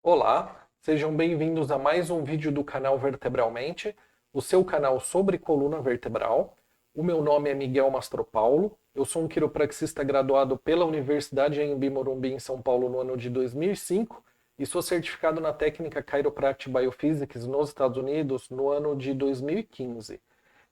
Olá, sejam bem-vindos a mais um vídeo do canal Vertebralmente, o seu canal sobre coluna vertebral. O meu nome é Miguel Mastropaulo, eu sou um quiropraxista graduado pela Universidade Anhembi Morumbi em São Paulo no ano de 2005 e sou certificado na técnica Chiropractic Biophysics nos Estados Unidos no ano de 2015.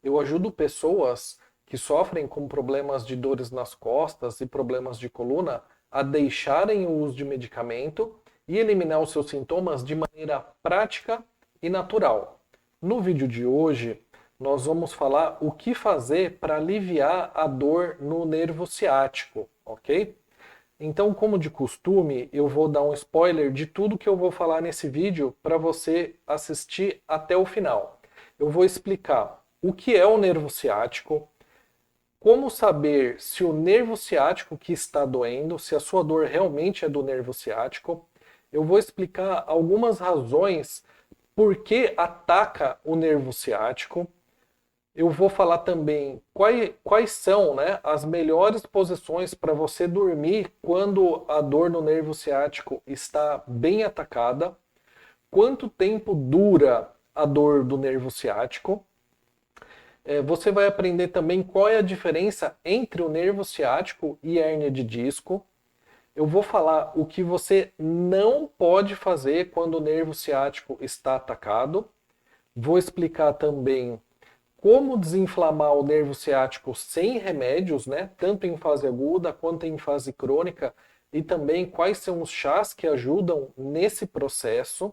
Eu ajudo pessoas que sofrem com problemas de dores nas costas e problemas de coluna a deixarem o uso de medicamento e eliminar os seus sintomas de maneira prática e natural. No vídeo de hoje, nós vamos falar o que fazer para aliviar a dor no nervo ciático, ok? Então, como de costume, eu vou dar um spoiler de tudo que eu vou falar nesse vídeo para você assistir até o final. Eu vou explicar o que é o nervo ciático, como saber se o nervo ciático que está doendo, se a sua dor realmente é do nervo ciático. Eu vou explicar algumas razões por que ataca o nervo ciático. Eu vou falar também quais são, né, as melhores posições para você dormir quando a dor no nervo ciático está bem atacada. Quanto tempo dura a dor do nervo ciático. Você vai aprender também qual é a diferença entre o nervo ciático e hérnia de disco. Eu vou falar o que você não pode fazer quando o nervo ciático está atacado. Vou explicar também como desinflamar o nervo ciático sem remédios, né? Tanto em fase aguda quanto em fase crônica, e também quais são os chás que ajudam nesse processo.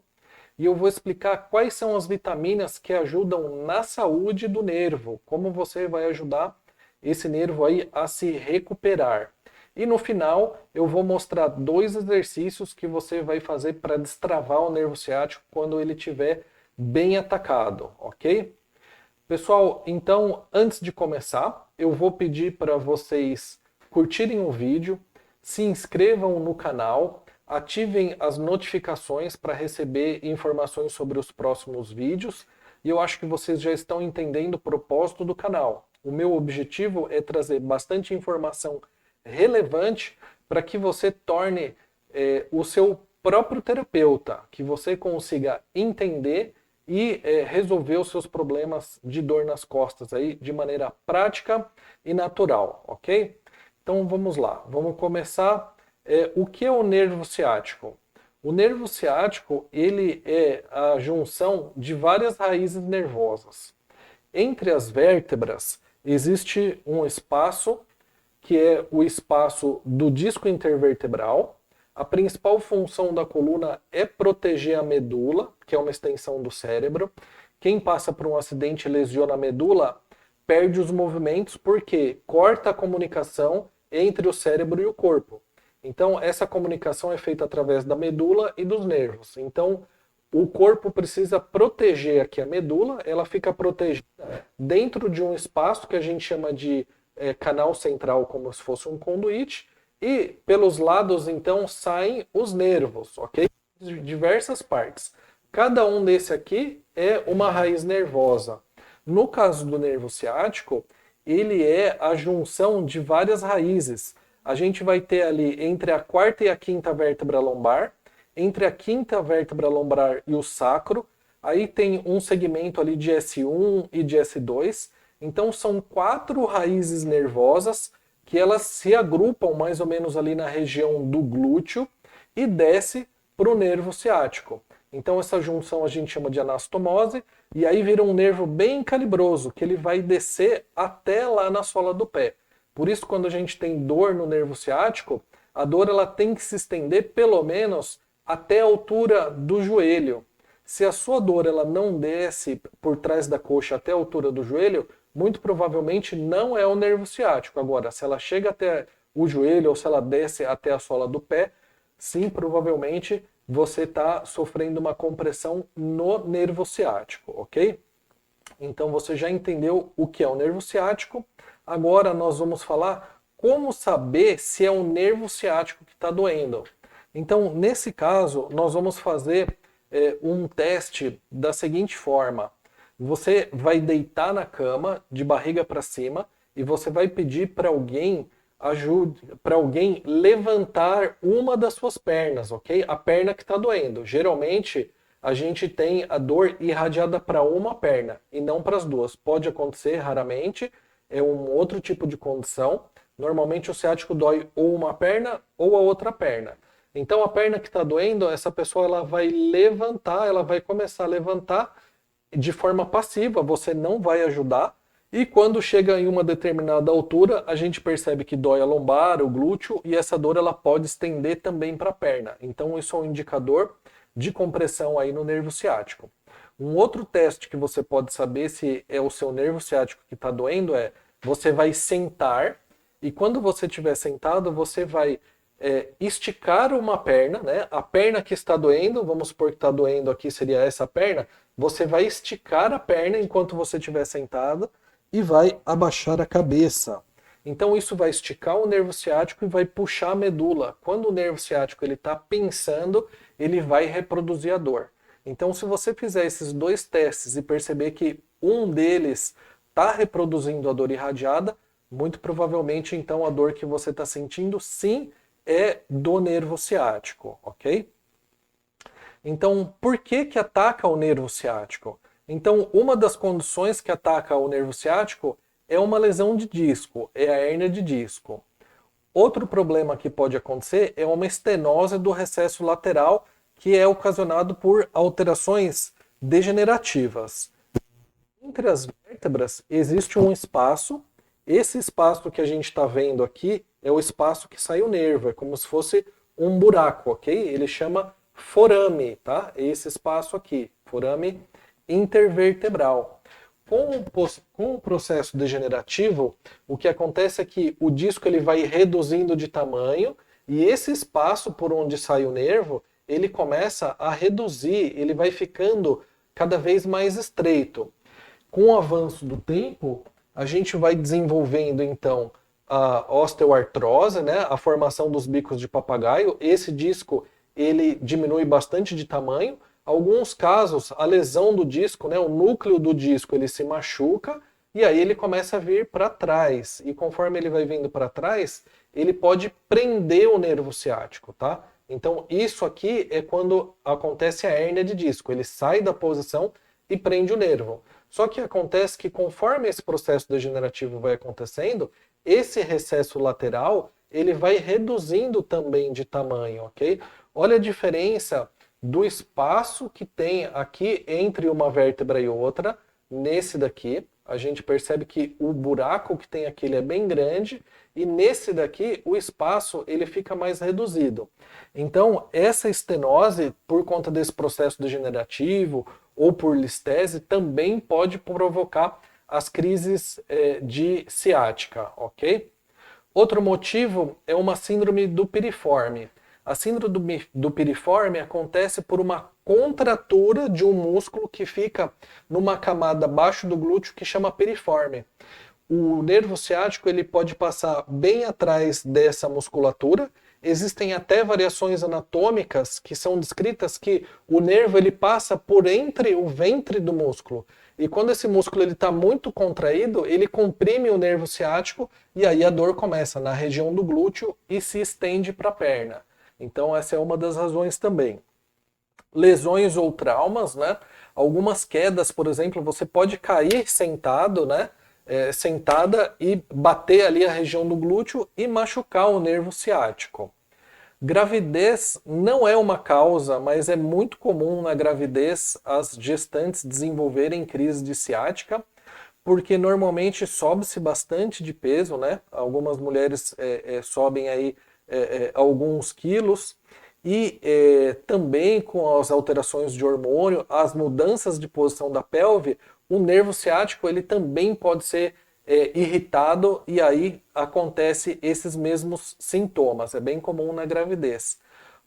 E eu vou explicar quais são as vitaminas que ajudam na saúde do nervo, como você vai ajudar esse nervo aí a se recuperar. E no final eu vou mostrar 2 exercícios que você vai fazer para destravar o nervo ciático quando ele estiver bem atacado, ok? Pessoal, então antes de começar, eu vou pedir para vocês curtirem o vídeo, se inscrevam no canal, ativem as notificações para receber informações sobre os próximos vídeos. E eu acho que vocês já estão entendendo o propósito do canal. O meu objetivo é trazer bastante informação relevante para que você torne o seu próprio terapeuta, que você consiga entender e resolver os seus problemas de dor nas costas aí de maneira prática e natural, ok? Então vamos lá, vamos começar. O que é o nervo ciático? O nervo ciático ele é a junção de várias raízes nervosas. Entre as vértebras existe um espaço que é o espaço do disco intervertebral. A principal função da coluna é proteger a medula, que é uma extensão do cérebro. Quem passa por um acidente e lesiona a medula perde os movimentos porque corta a comunicação entre o cérebro e o corpo. Então, essa comunicação é feita através da medula e dos nervos. Então, o corpo precisa proteger aqui a medula, ela fica protegida dentro de um espaço que a gente chama de canal central, como se fosse um conduíte, e pelos lados, então, saem os nervos, ok? De diversas partes. Cada um desse aqui é uma raiz nervosa. No caso do nervo ciático, ele é a junção de várias raízes. A gente vai ter ali entre a quarta e a quinta vértebra lombar, entre a quinta vértebra lombar e o sacro, aí tem um segmento ali de S1 e de S2. Então são 4 raízes nervosas que elas se agrupam mais ou menos ali na região do glúteo e desce para o nervo ciático. Então essa junção a gente chama de anastomose e aí vira um nervo bem calibroso, que ele vai descer até lá na sola do pé. Por isso quando a gente tem dor no nervo ciático, a dor ela tem que se estender pelo menos até a altura do joelho. Se a sua dor ela não desce por trás da coxa até a altura do joelho, muito provavelmente não é o nervo ciático. Agora, se ela chega até o joelho ou se ela desce até a sola do pé, sim, provavelmente você está sofrendo uma compressão no nervo ciático, ok? Então você já entendeu o que é o nervo ciático. Agora nós vamos falar como saber se é o nervo ciático que está doendo. Então, nesse caso, nós vamos fazer um teste da seguinte forma. Você vai deitar na cama, de barriga para cima, e você vai pedir para alguém ajude para alguém levantar uma das suas pernas, ok? A perna que está doendo. Geralmente a gente tem a dor irradiada para uma perna e não para as duas. Pode acontecer raramente, é um outro tipo de condição. Normalmente o ciático dói ou uma perna ou a outra perna. Então a perna que está doendo, essa pessoa ela vai levantar, ela vai começar a levantar de forma passiva, você não vai ajudar. E quando chega em uma determinada altura, a gente percebe que dói a lombar, o glúteo, e essa dor ela pode estender também para a perna. Então isso é um indicador de compressão aí no nervo ciático. Um outro teste que você pode saber se é o seu nervo ciático que está doendo é, você vai sentar, e quando você estiver sentado, você vai esticar uma perna, né? A perna que está doendo, vamos supor que está doendo aqui, seria essa perna, você vai esticar a perna enquanto você estiver sentado e vai abaixar a cabeça. Então isso vai esticar o nervo ciático e vai puxar a medula. Quando o nervo ciático ele está pensando, ele vai reproduzir a dor. Então se você fizer esses dois testes e perceber que um deles está reproduzindo a dor irradiada, muito provavelmente então a dor que você está sentindo sim é do nervo ciático, ok? Então, por que que ataca o nervo ciático? Então, uma das condições que ataca o nervo ciático é uma lesão de disco, é a hérnia de disco. Outro problema que pode acontecer é uma estenose do recesso lateral, que é ocasionado por alterações degenerativas. Entre as vértebras existe um espaço. Esse espaço que a gente está vendo aqui é o espaço que sai o nervo, é como se fosse um buraco, ok? Ele chama forame, tá? Esse espaço aqui, forame intervertebral. Com o processo degenerativo, o que acontece é que o disco ele vai reduzindo de tamanho e esse espaço por onde sai o nervo, ele começa a reduzir, ele vai ficando cada vez mais estreito. Com o avanço do tempo, a gente vai desenvolvendo então a osteoartrose, né, a formação dos bicos de papagaio. Esse disco ele diminui bastante de tamanho. Alguns casos, a lesão do disco, né, o núcleo do disco, ele se machuca e aí ele começa a vir para trás. E conforme ele vai vindo para trás, ele pode prender o nervo ciático, tá? Então isso aqui é quando acontece a hérnia de disco. Ele sai da posição e prende o nervo. Só que acontece que conforme esse processo degenerativo vai acontecendo, esse recesso lateral ele vai reduzindo também de tamanho, ok? Olha a diferença do espaço que tem aqui entre uma vértebra e outra, nesse daqui. A gente percebe que o buraco que tem aqui ele é bem grande e nesse daqui o espaço ele fica mais reduzido. Então essa estenose, por conta desse processo degenerativo ou por listese, também pode provocar as crises de ciática, ok? Outro motivo é uma síndrome do piriforme. A síndrome do piriforme acontece por uma contratura de um músculo que fica numa camada abaixo do glúteo que chama piriforme. O nervo ciático ele pode passar bem atrás dessa musculatura. Existem até variações anatômicas que são descritas que o nervo ele passa por entre o ventre do músculo. E quando esse músculo está muito contraído, ele comprime o nervo ciático e aí a dor começa na região do glúteo e se estende para a perna. Então essa é uma das razões também. Lesões ou traumas, né? Algumas quedas, por exemplo, você pode cair sentado, né? Sentada e bater ali a região do glúteo e machucar o nervo ciático. Gravidez não é uma causa, mas é muito comum na gravidez as gestantes desenvolverem crise de ciática, porque normalmente sobe-se bastante de peso, né? Algumas mulheres sobem aí alguns quilos e também com as alterações de hormônio, as mudanças de posição da pelve, o nervo ciático ele também pode ser irritado e aí acontece esses mesmos sintomas. É bem comum na gravidez.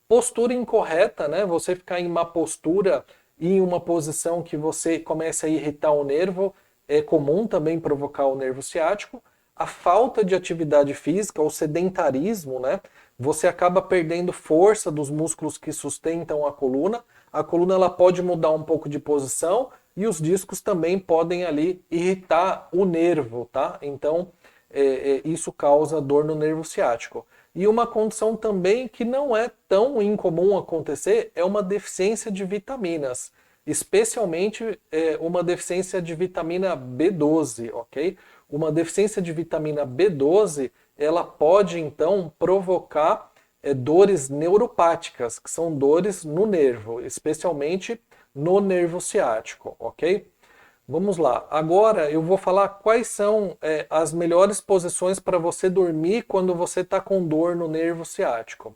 Postura incorreta, né? Você ficar em uma postura e em uma posição que você começa a irritar o nervo, é comum também provocar o nervo ciático. A falta de atividade física, o sedentarismo, né? Você acaba perdendo força dos músculos que sustentam a coluna ela pode mudar um pouco de posição e os discos também podem ali irritar o nervo, tá? Então, isso causa dor no nervo ciático. E uma condição também que não é tão incomum acontecer é uma deficiência de vitaminas, especialmente uma deficiência de vitamina B12, ok? Uma deficiência de vitamina B12, ela pode então provocar dores neuropáticas, que são dores no nervo, especialmente no nervo ciático, ok? Vamos lá. Agora eu vou falar quais são as melhores posições para você dormir quando você está com dor no nervo ciático.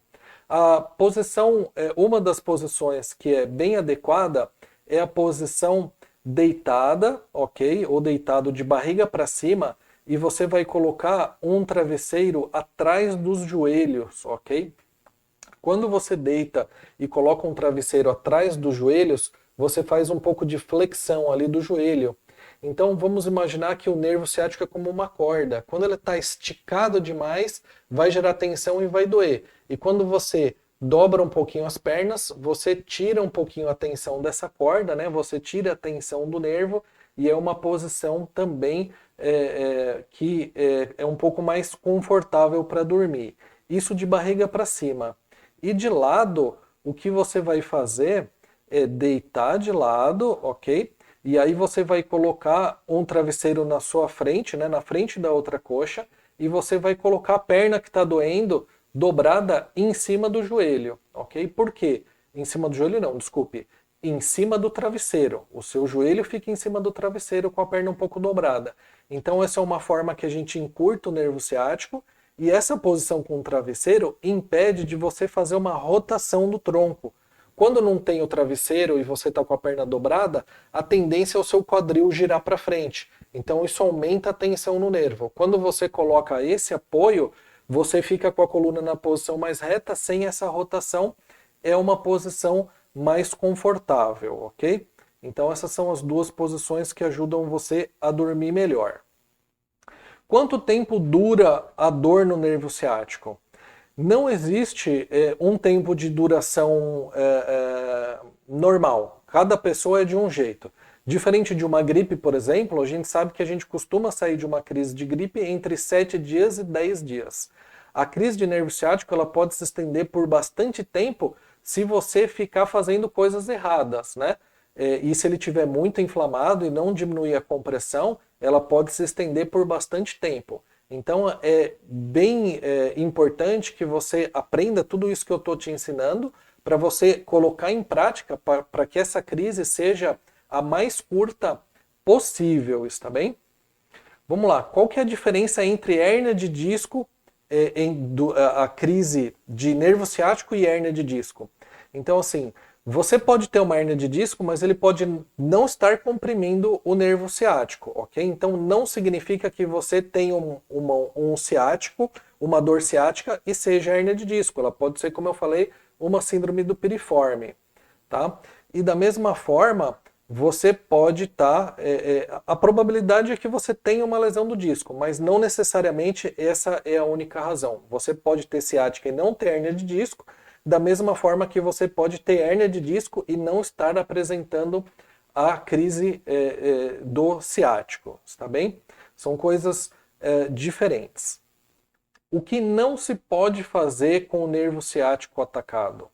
A posição, uma das posições que é bem adequada é a posição deitada, ok? Ou deitado de barriga para cima, e você vai colocar um travesseiro atrás dos joelhos, ok? Quando você deita e coloca um travesseiro atrás dos joelhos, você faz um pouco de flexão ali do joelho. Então vamos imaginar que o nervo ciático é como uma corda. Quando ele está esticado demais, vai gerar tensão e vai doer. E quando você dobra um pouquinho as pernas, você tira um pouquinho a tensão dessa corda, né? Você tira a tensão do nervo e é uma posição também que é um pouco mais confortável para dormir. Isso de barriga para cima. E de lado, o que você vai fazer é deitar de lado, ok? E aí você vai colocar um travesseiro na sua frente, né, na frente da outra coxa, e você vai colocar a perna que está doendo dobrada em cima do joelho, ok? Por quê? Em cima do joelho não, desculpe. Em cima do travesseiro. O seu joelho fica em cima do travesseiro com a perna um pouco dobrada. Então essa é uma forma que a gente encurta o nervo ciático, e essa posição com o travesseiro impede de você fazer uma rotação do tronco. Quando não tem o travesseiro e você está com a perna dobrada, a tendência é o seu quadril girar para frente. Então isso aumenta a tensão no nervo. Quando você coloca esse apoio, você fica com a coluna na posição mais reta, sem essa rotação, é uma posição mais confortável, ok? Então essas são as duas posições que ajudam você a dormir melhor. Quanto tempo dura a dor no nervo ciático? Não existe um tempo de duração normal. Cada pessoa é de um jeito. Diferente de uma gripe, por exemplo, a gente sabe que a gente costuma sair de uma crise de gripe entre 7 dias e 10 dias. A crise de nervo ciático ela pode se estender por bastante tempo se você ficar fazendo coisas erradas, né? E se ele estiver muito inflamado e não diminuir a compressão, ela pode se estender por bastante tempo. Então é bem importante que você aprenda tudo isso que eu estou te ensinando para você colocar em prática para que essa crise seja a mais curta possível, está bem? Vamos lá, qual que é a diferença entre hérnia de disco, a crise de nervo ciático e hérnia de disco? Então assim, você pode ter uma hérnia de disco, mas ele pode não estar comprimindo o nervo ciático, ok? Então não significa que você tenha um ciático, uma dor ciática e seja hérnia de disco. Ela pode ser, como eu falei, uma síndrome do piriforme, tá? E da mesma forma, você pode estar... a probabilidade é que você tenha uma lesão do disco, mas não necessariamente essa é a única razão. Você pode ter ciática e não ter hérnia de disco, da mesma forma que você pode ter hérnia de disco e não estar apresentando a crise do ciático, está bem? São coisas diferentes. O que não se pode fazer com o nervo ciático atacado?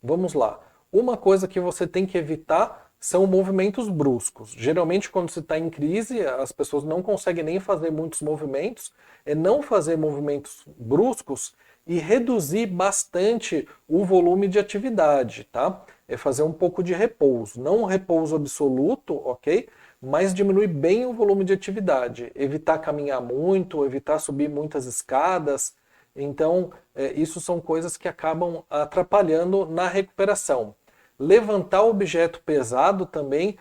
Vamos lá. Uma coisa que você tem que evitar são movimentos bruscos. Geralmente, quando você está em crise, as pessoas não conseguem nem fazer muitos movimentos. É não fazer movimentos bruscos e reduzir bastante o volume de atividade, tá? É fazer um pouco de repouso. Não um repouso absoluto, ok? Mas diminuir bem o volume de atividade. Evitar caminhar muito, evitar subir muitas escadas. Então, isso são coisas que acabam atrapalhando na recuperação. Levantar objeto pesado também,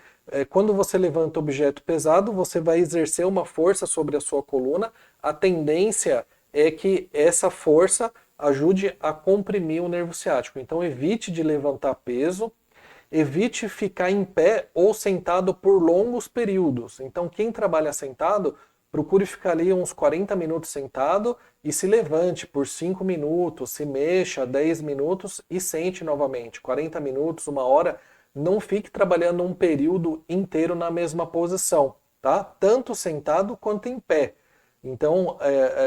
quando você levanta objeto pesado, você vai exercer uma força sobre a sua coluna. A tendência é que essa força ajude a comprimir o nervo ciático. Então evite de levantar peso, evite ficar em pé ou sentado por longos períodos. Então quem trabalha sentado, procure ficar ali uns 40 minutos sentado e se levante por 5 minutos, se mexa 10 minutos e sente novamente. 40 minutos, 1 hora, não fique trabalhando um período inteiro na mesma posição, tá? Tanto sentado quanto em pé. Então,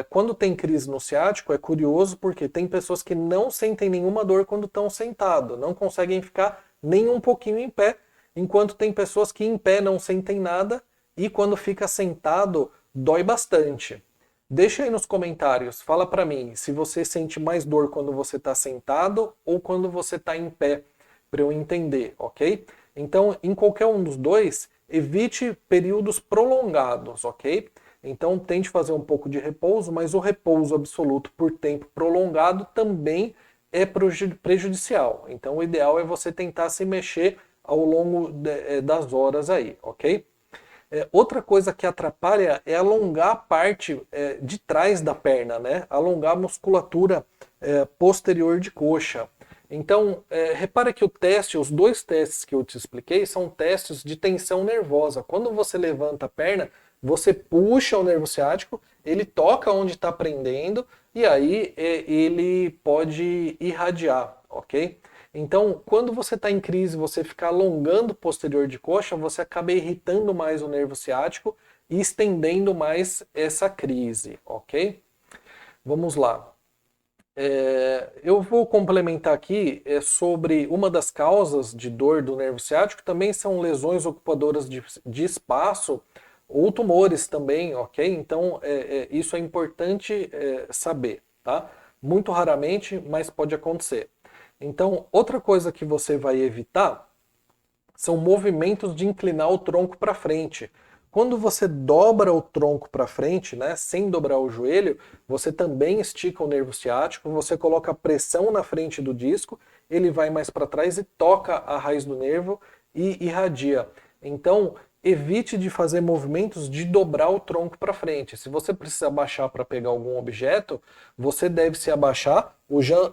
quando tem crise no ciático, é curioso porque tem pessoas que não sentem nenhuma dor quando estão sentado, não conseguem ficar nem um pouquinho em pé, enquanto tem pessoas que em pé não sentem nada e quando fica sentado dói bastante. Deixa aí nos comentários, fala pra mim se você sente mais dor quando você está sentado ou quando você está em pé, para eu entender, ok? Então, em qualquer um dos dois, evite períodos prolongados, ok? Então, tente fazer um pouco de repouso, mas o repouso absoluto por tempo prolongado também é prejudicial. Então, o ideal é você tentar se mexer ao longo das horas aí, ok? Outra coisa que atrapalha é alongar a parte de trás da perna, né? Alongar a musculatura posterior de coxa. Então, repara que os dois testes que eu te expliquei são testes de tensão nervosa. Quando você levanta a perna, você puxa o nervo ciático, ele toca onde está prendendo e aí ele pode irradiar, ok? Então, quando você está em crise, você ficar alongando o posterior de coxa, você acaba irritando mais o nervo ciático e estendendo mais essa crise, ok? Vamos lá. Eu vou complementar aqui sobre uma das causas de dor do nervo ciático, também são lesões ocupadoras de espaço ou tumores também, ok? Então, isso é importante saber, tá? Muito raramente, mas pode acontecer. Então, outra coisa que você vai evitar são movimentos de inclinar o tronco para frente. Quando você dobra o tronco para frente, né, sem dobrar o joelho, você também estica o nervo ciático, você coloca pressão na frente do disco, ele vai mais para trás e toca a raiz do nervo e irradia. Então, evite de fazer movimentos de dobrar o tronco para frente. Se você precisa abaixar para pegar algum objeto, você deve se abaixar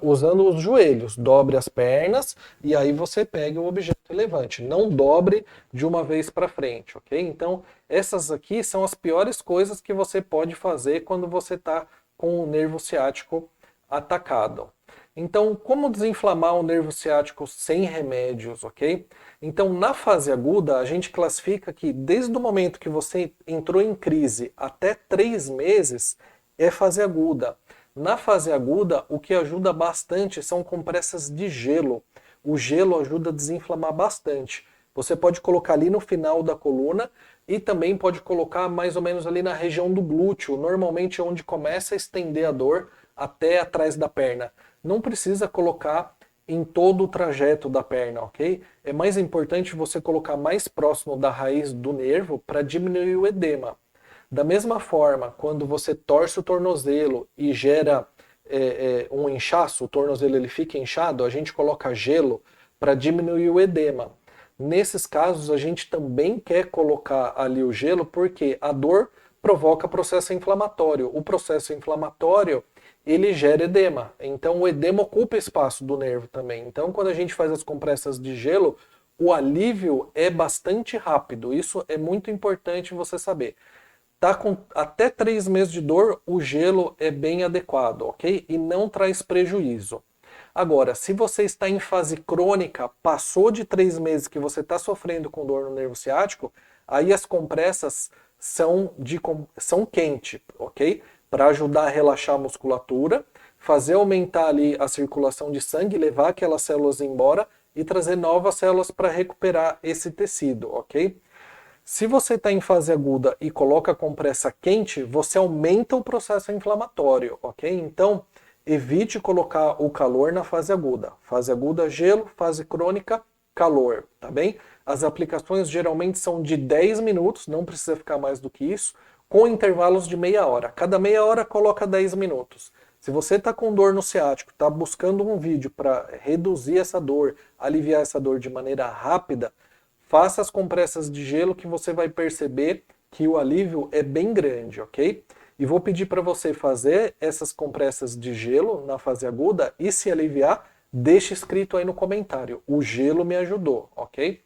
usando os joelhos. Dobre as pernas e aí você pega o objeto e levante. Não dobre de uma vez para frente, ok? Então, essas aqui são as piores coisas que você pode fazer quando você está com o nervo ciático atacado. Então, como desinflamar o nervo ciático sem remédios, ok? Então, na fase aguda, a gente classifica que desde o momento que você entrou em crise até 3 meses é fase aguda. Na fase aguda, o que ajuda bastante são compressas de gelo. O gelo ajuda a desinflamar bastante. Você pode colocar ali no final da coluna e também pode colocar mais ou menos ali na região do glúteo, normalmente é onde começa a estender a dor até atrás da perna. Não precisa colocar em todo o trajeto da perna, ok? É mais importante você colocar mais próximo da raiz do nervo para diminuir o edema. Da mesma forma, quando você torce o tornozelo e gera um inchaço, o tornozelo ele fica inchado, a gente coloca gelo para diminuir o edema. Nesses casos, a gente também quer colocar ali o gelo porque a dor provoca processo inflamatório. O processo inflamatório ele gera edema. Então o edema ocupa espaço do nervo também. Então quando a gente faz as compressas de gelo, o alívio é bastante rápido. Isso é muito importante você saber. Tá com até 3 meses de dor, o gelo é bem adequado, ok? E não traz prejuízo. Agora, se você está em fase crônica, passou de 3 meses que você está sofrendo com dor no nervo ciático, aí as compressas são quentes, ok? Para ajudar a relaxar a musculatura, fazer aumentar ali a circulação de sangue, levar aquelas células embora e trazer novas células para recuperar esse tecido, ok? Se você está em fase aguda e coloca a compressa quente, você aumenta o processo inflamatório, ok? Então, evite colocar o calor na fase aguda. Fase aguda, gelo, fase crônica, calor, tá bem? As aplicações geralmente são de 10 minutos, não precisa ficar mais do que isso, com intervalos de meia hora. Cada meia hora coloca 10 minutos. Se você está com dor no ciático, está buscando um vídeo para reduzir essa dor, aliviar essa dor de maneira rápida, faça as compressas de gelo que você vai perceber que o alívio é bem grande, ok? E vou pedir para você fazer essas compressas de gelo na fase aguda e se aliviar, deixe escrito aí no comentário, o gelo me ajudou, ok?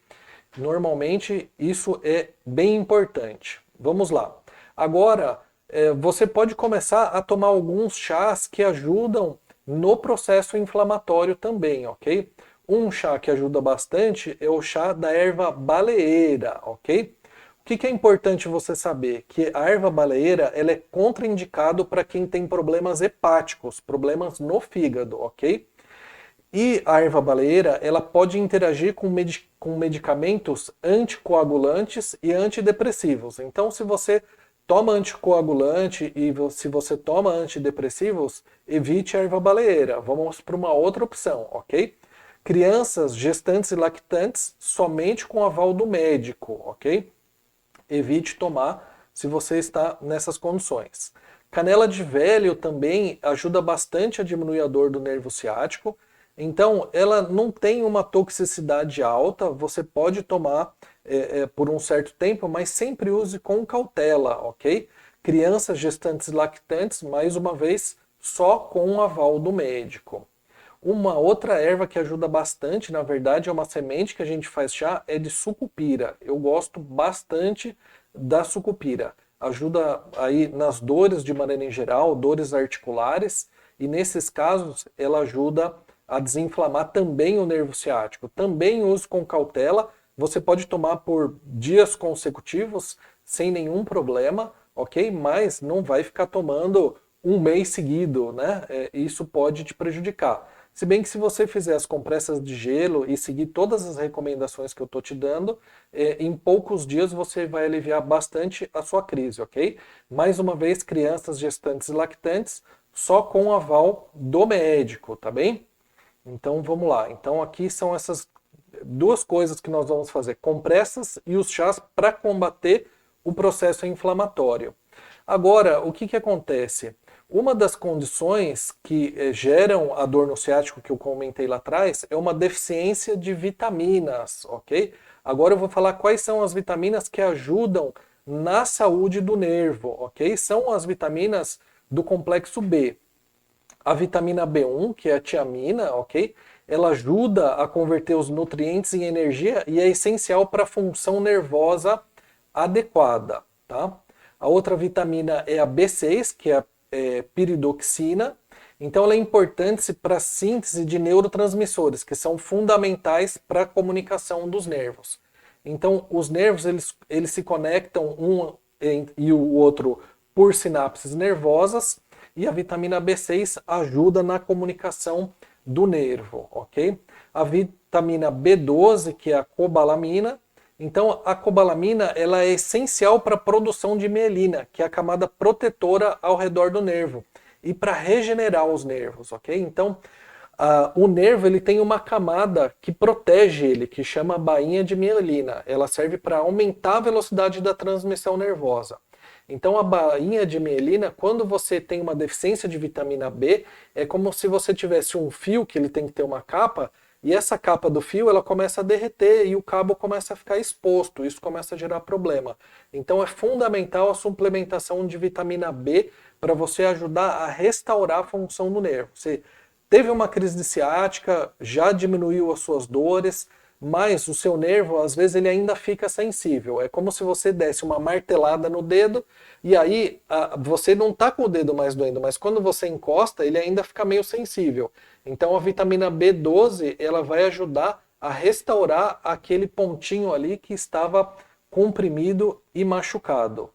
Normalmente isso é bem importante. Vamos lá. Agora, você pode começar a tomar alguns chás que ajudam no processo inflamatório também, ok? Um chá que ajuda bastante é o chá da erva baleeira, ok? que é importante você saber? Que a erva baleeira ela é contraindicado para quem tem problemas hepáticos, problemas no fígado, ok? E a erva baleeira ela pode interagir com medicamentos anticoagulantes e antidepressivos. Então, se você toma anticoagulante e se você toma antidepressivos, evite a erva baleeira. Vamos para uma outra opção, ok? Crianças, gestantes e lactantes, somente com aval do médico, ok? Evite tomar se você está nessas condições. Canela de velho também ajuda bastante a diminuir a dor do nervo ciático. Então, ela não tem uma toxicidade alta, você pode tomar por um certo tempo, mas sempre use com cautela, ok? Crianças, gestantes e lactantes, mais uma vez, só com o aval do médico. Uma outra erva que ajuda bastante, na verdade, é uma semente que a gente faz chá, é de sucupira. Eu gosto bastante da sucupira. Ajuda aí nas dores de maneira em geral, dores articulares, e nesses casos ela ajuda a desinflamar também o nervo ciático. Também use com cautela, você pode tomar por dias consecutivos sem nenhum problema, ok? Mas não vai ficar tomando um mês seguido, né? Isso pode te prejudicar. Se bem que se você fizer as compressas de gelo e seguir todas as recomendações que eu estou te dando, em poucos dias você vai aliviar bastante a sua crise, ok? Mais uma vez, crianças, gestantes e lactantes, só com aval do médico, tá bem? Então vamos lá. Então aqui são essas duas coisas que nós vamos fazer: compressas e os chás para combater o processo inflamatório. Agora, o que acontece? Uma das condições que geram a dor no ciático que eu comentei lá atrás é uma deficiência de vitaminas, ok? Agora eu vou falar quais são as vitaminas que ajudam na saúde do nervo, ok? São as vitaminas do complexo B. A vitamina B1, que é a tiamina, ok? Ela ajuda a converter os nutrientes em energia e é essencial para a função nervosa adequada, tá? A outra vitamina é a B6, que é a piridoxina. Então ela é importante para a síntese de neurotransmissores, que são fundamentais para a comunicação dos nervos. Então os nervos eles se conectam um e o outro por sinapses nervosas, e a vitamina B6 ajuda na comunicação do nervo, ok? A vitamina B12, que é a cobalamina. Então, a cobalamina ela é essencial para a produção de mielina, que é a camada protetora ao redor do nervo, e para regenerar os nervos, ok? Então, o nervo ele tem uma camada que protege ele, que chama bainha de mielina. Ela serve para aumentar a velocidade da transmissão nervosa. Então, a bainha de mielina, quando você tem uma deficiência de vitamina B, é como se você tivesse um fio que ele tem que ter uma capa, e essa capa do fio ela começa a derreter e o cabo começa a ficar exposto. Isso começa a gerar problema. Então é fundamental a suplementação de vitamina B para você ajudar a restaurar a função do nervo. Você teve uma crise de ciática, já diminuiu as suas dores, mas o seu nervo, às vezes, ele ainda fica sensível. É como se você desse uma martelada no dedo e aí você não está com o dedo mais doendo, mas quando você encosta, ele ainda fica meio sensível. Então a vitamina B12 ela vai ajudar a restaurar aquele pontinho ali que estava comprimido e machucado.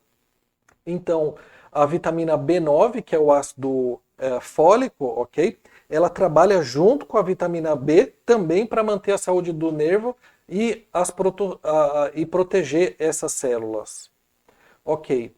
Então a vitamina B9, que é o ácido fólico, ok? Ela trabalha junto com a vitamina B também para manter a saúde do nervo e proteger essas células. Ok.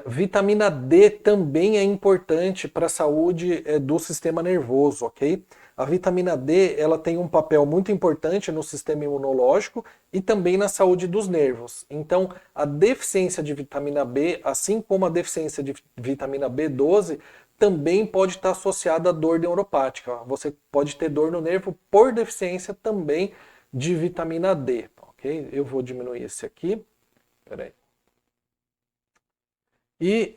Vitamina D também é importante para a saúde do sistema nervoso, ok? A vitamina D ela tem um papel muito importante no sistema imunológico e também na saúde dos nervos. Então, a deficiência de vitamina B, assim como a deficiência de vitamina B12, também pode estar associada à dor neuropática. Você pode ter dor no nervo por deficiência também de vitamina D, ok? Eu vou diminuir esse aqui. Peraí. E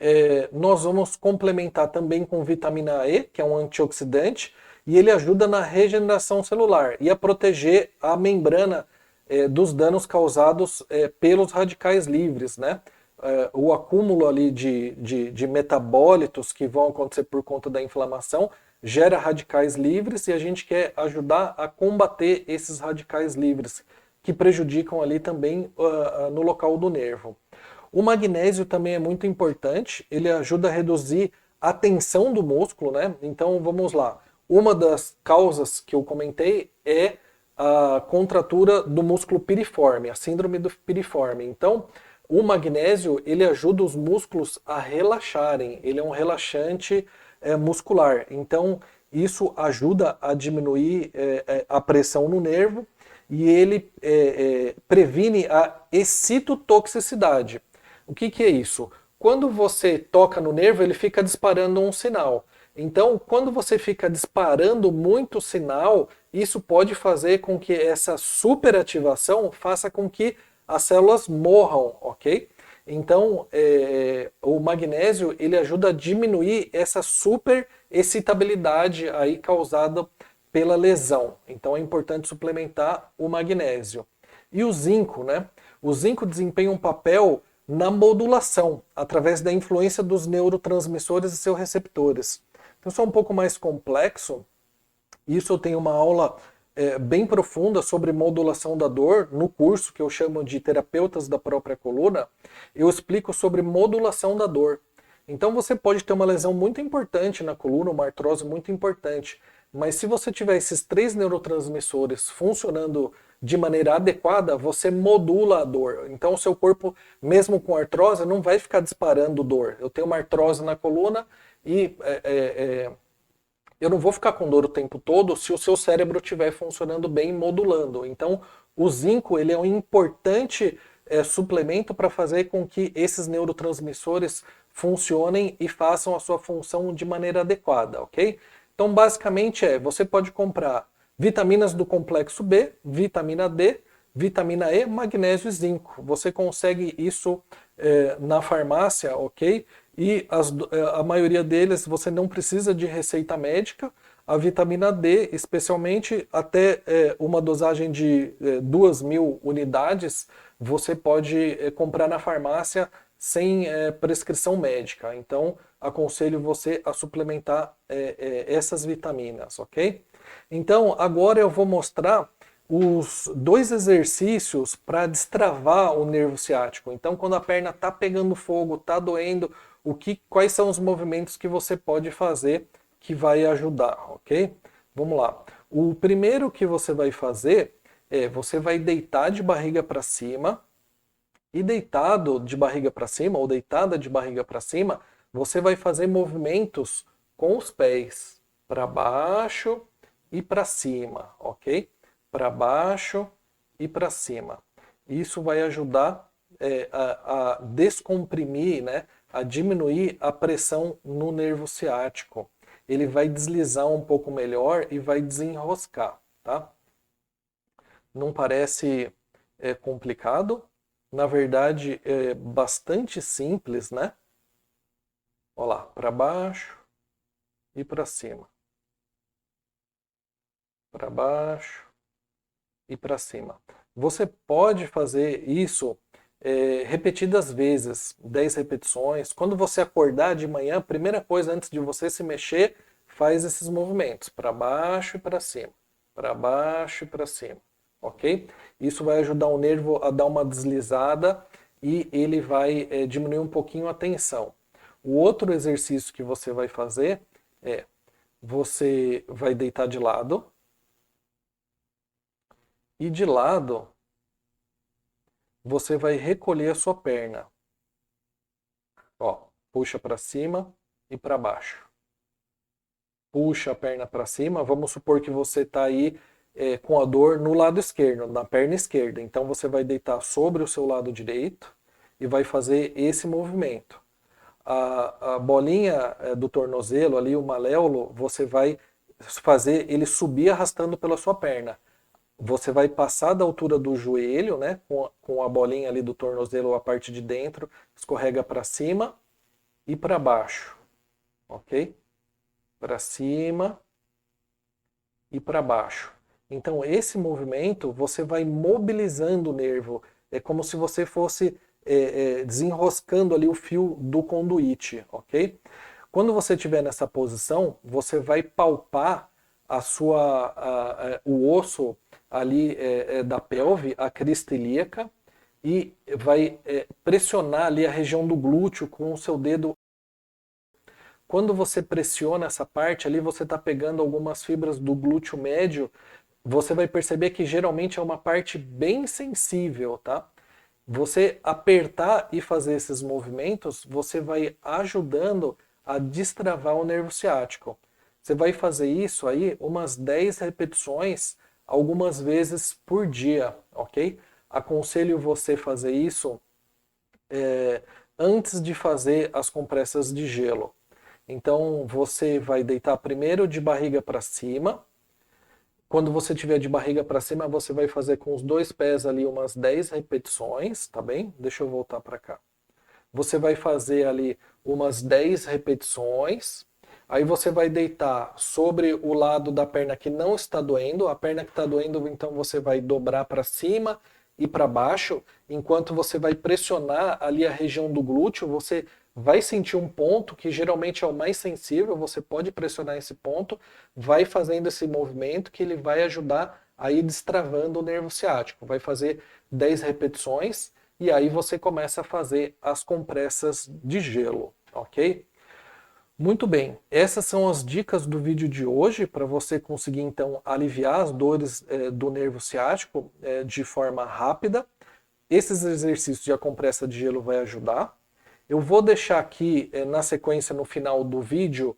nós vamos complementar também com vitamina E, que é um antioxidante, e ele ajuda na regeneração celular e a proteger a membrana dos danos causados pelos radicais livres, né? O acúmulo ali de metabólitos que vão acontecer por conta da inflamação gera radicais livres e a gente quer ajudar a combater esses radicais livres que prejudicam ali também no local do nervo. O magnésio também é muito importante, ele ajuda a reduzir a tensão do músculo, né? Então vamos lá. Uma das causas que eu comentei é a contratura do músculo piriforme, a síndrome do piriforme. Então, o magnésio, ele ajuda os músculos a relaxarem, ele é um relaxante muscular. Então, isso ajuda a diminuir a pressão no nervo e ele previne a excitotoxicidade. O que é isso? Quando você toca no nervo, ele fica disparando um sinal. Então, quando você fica disparando muito sinal, isso pode fazer com que essa superativação faça com que as células morram, ok? Então, o magnésio ele ajuda a diminuir essa superexcitabilidade aí causada pela lesão. Então, é importante suplementar o magnésio. E o zinco, né? O zinco desempenha um papel na modulação, através da influência dos neurotransmissores e seus receptores. Então, isso é um pouco mais complexo. Isso eu tenho uma aula bem profunda sobre modulação da dor no curso que eu chamo de Terapeutas da Própria Coluna. Eu explico sobre modulação da dor. Então você pode ter uma lesão muito importante na coluna, uma artrose muito importante, mas se você tiver esses 3 neurotransmissores funcionando de maneira adequada, você modula a dor. Então o seu corpo, mesmo com artrose, não vai ficar disparando dor. Eu tenho uma artrose na coluna e eu não vou ficar com dor o tempo todo se o seu cérebro estiver funcionando bem, modulando. Então, o zinco ele é um importante suplemento para fazer com que esses neurotransmissores funcionem e façam a sua função de maneira adequada, ok? Então, basicamente você pode comprar vitaminas do complexo B, vitamina D, vitamina E, magnésio e zinco. Você consegue isso na farmácia, ok? E a maioria deles você não precisa de receita médica. A vitamina D, especialmente até uma dosagem de 2.000 unidades, você pode comprar na farmácia sem prescrição médica. Então, aconselho você a suplementar essas vitaminas, ok? Então, agora eu vou mostrar os 2 exercícios para destravar o nervo ciático. Então, quando a perna está pegando fogo, está doendo, quais são os movimentos que você pode fazer que vai ajudar, ok? Vamos lá. O primeiro que você vai fazer você vai deitar de barriga para cima, e deitado de barriga para cima, ou deitada de barriga para cima, você vai fazer movimentos com os pés, para baixo e para cima, ok? Para baixo e para cima. Isso vai ajudar a descomprimir, né? A diminuir a pressão no nervo ciático. Ele vai deslizar um pouco melhor e vai desenroscar, tá? Não parece complicado? Na verdade, é bastante simples, né? Olha lá, para baixo e para cima. Para baixo e para cima. Você pode fazer isso repetidas vezes, 10 repetições. Quando você acordar de manhã, a primeira coisa antes de você se mexer, faz esses movimentos, para baixo e para cima, para baixo e para cima, ok? Isso vai ajudar o nervo a dar uma deslizada e ele vai diminuir um pouquinho a tensão. O outro exercício que você vai fazer você vai deitar de lado, e de lado você vai recolher a sua perna. Ó, puxa para cima e para baixo. Puxa a perna para cima. Vamos supor que você está aí com a dor no lado esquerdo, na perna esquerda. Então você vai deitar sobre o seu lado direito e vai fazer esse movimento. A bolinha do tornozelo ali, o maléolo, você vai fazer ele subir arrastando pela sua perna. Você vai passar da altura do joelho, né, com a bolinha ali do tornozelo, a parte de dentro, escorrega para cima e para baixo, ok? Para cima e para baixo. Então esse movimento você vai mobilizando o nervo, é como se você fosse desenroscando ali o fio do conduíte, ok? Quando você estiver nessa posição, você vai palpar o osso ali da pelve, a crista ilíaca, e vai pressionar ali a região do glúteo com o seu dedo. Quando você pressiona essa parte ali, você está pegando algumas fibras do glúteo médio, você vai perceber que geralmente é uma parte bem sensível, tá? Você apertar e fazer esses movimentos, você vai ajudando a destravar o nervo ciático. Você vai fazer isso aí umas 10 repetições, algumas vezes por dia, ok? Aconselho você fazer isso antes de fazer as compressas de gelo. Então você vai deitar primeiro de barriga para cima. Quando você tiver de barriga para cima, você vai fazer com os dois pés ali umas 10 repetições, tá bem? Deixa eu voltar para cá. Você vai fazer ali umas 10 repetições. Aí você vai deitar sobre o lado da perna que não está doendo. A perna que está doendo, então você vai dobrar para cima e para baixo, enquanto você vai pressionar ali a região do glúteo, você vai sentir um ponto que geralmente é o mais sensível, você pode pressionar esse ponto, vai fazendo esse movimento que ele vai ajudar a ir destravando o nervo ciático. Vai fazer 10 repetições e aí você começa a fazer as compressas de gelo, ok? Muito bem, essas são as dicas do vídeo de hoje para você conseguir então aliviar as dores do nervo ciático de forma rápida. Esses exercícios de a compressa de gelo vai ajudar. Eu vou deixar aqui na sequência no final do vídeo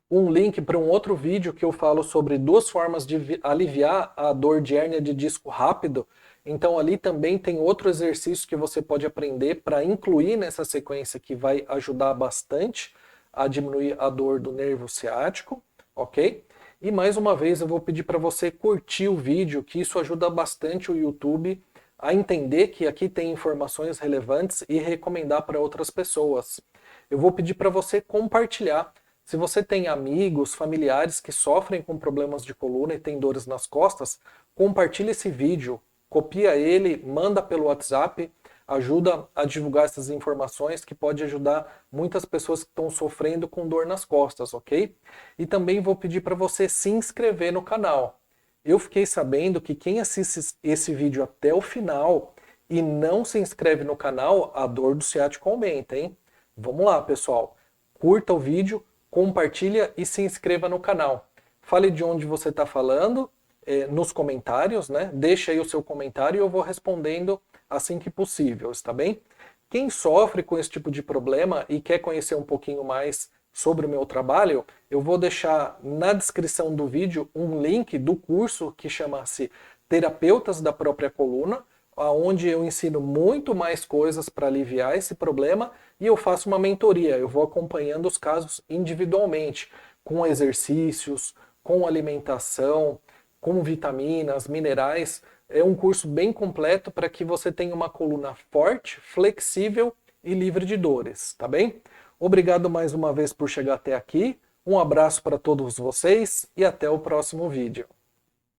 um link para um outro vídeo que eu falo sobre duas formas de aliviar a dor de hérnia de disco rápido. Então ali também tem outro exercício que você pode aprender para incluir nessa sequência que vai ajudar bastante a diminuir a dor do nervo ciático, ok? E mais uma vez eu vou pedir para você curtir o vídeo, que isso ajuda bastante o YouTube a entender que aqui tem informações relevantes e recomendar para outras pessoas. Eu vou pedir para você compartilhar. Se você tem amigos, familiares que sofrem com problemas de coluna e têm dores nas costas, compartilhe esse vídeo, copia ele, manda pelo WhatsApp, ajuda a divulgar essas informações que pode ajudar muitas pessoas que estão sofrendo com dor nas costas, ok? E também vou pedir para você se inscrever no canal. Eu fiquei sabendo que quem assiste esse vídeo até o final e não se inscreve no canal, a dor do ciático aumenta, hein? Vamos lá, pessoal. Curta o vídeo, compartilha e se inscreva no canal. Fale de onde você está falando nos comentários, né? Deixa aí o seu comentário e eu vou respondendo assim que possível, está bem? Quem sofre com esse tipo de problema e quer conhecer um pouquinho mais sobre o meu trabalho, eu vou deixar na descrição do vídeo um link do curso que chama-se Terapeutas da Própria Coluna, onde eu ensino muito mais coisas para aliviar esse problema e eu faço uma mentoria. Eu vou acompanhando os casos individualmente, com exercícios, com alimentação, com vitaminas, minerais. É um curso bem completo para que você tenha uma coluna forte, flexível e livre de dores, tá bem? Obrigado mais uma vez por chegar até aqui. Um abraço para todos vocês e até o próximo vídeo.